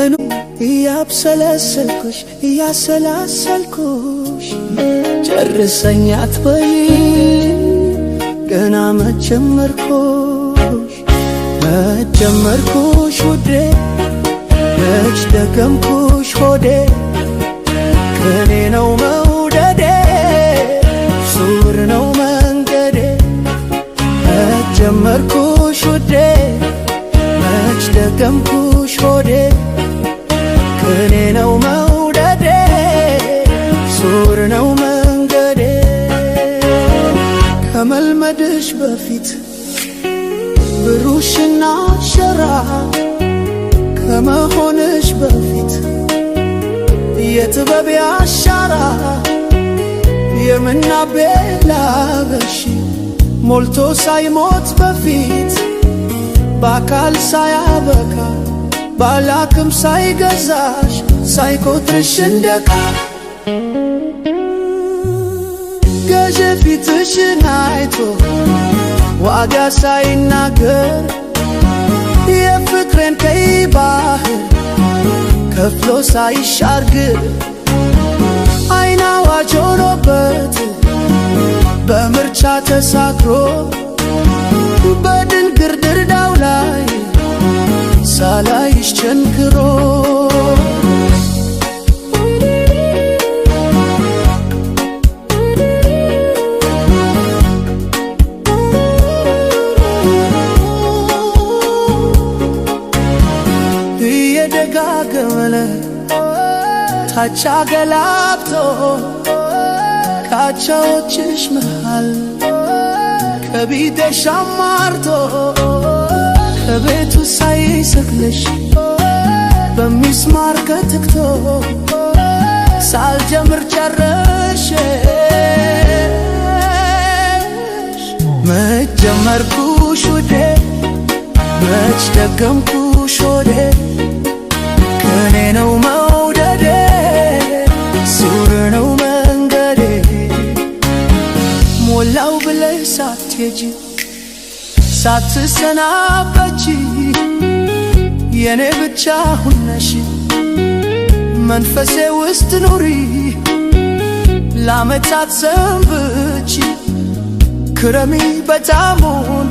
ቀኑ እያብሰለሰልኩሽ እያሰላሰልኩሽ ጨርሰኝ አትበይ ገና መጀመርኩሽ ውዴ መች ደገምኩሽ ሆዴ ከኔ ነው መውደዴ ሱር ነው መንገዴ መጀመርኩሽ ውዴ መች ደገምኩሽ ሆዴ ከኔ ነው መውደዴ ሱር ነው መንገዴ ከመልመድሽ በፊት ብሩሽና ሸራ ከመሆንሽ በፊት የጥበብ አሻራ የምናቤላበሽ ሞልቶ ሳይሞት በፊት በአካል ሳያበቃ ባላክም ሳይገዛሽ ሳይቆጥርሽ እንደቃ ገዥ ፊትሽን አይቶ ዋጋ ሳይናገር የፍቅሬን ቀይ ባህር ከፍሎ ሳይሻርግር አይን አዋጅ ሆኖበት በምርጫ ተሳክሮ በድንግርግርዳው ላይ ሳላይሽ ቸንክሮ እየደጋገመለ ታች አገላብጦ ካቻዎችሽ መሃል ከቢቴሽ አማርቶ ከቤቱ ሳይሰቅልሽ በሚስማር ከትክቶ ሳልጀምር ጨረሽ መጀመርኩሽ ውዴ መች ደገምኩሽ ሆዴ ከኔ ነው መውደዴ ሱር ነው መንገዴ ሞላው ብለሽ ሳትሄጂ ሳትሰናበቺ የኔ ብቻ ሁነሽ መንፈሴ ውስጥ ኑሪ ለዓመታት ሰንብቺ ክረሚ በጣሙን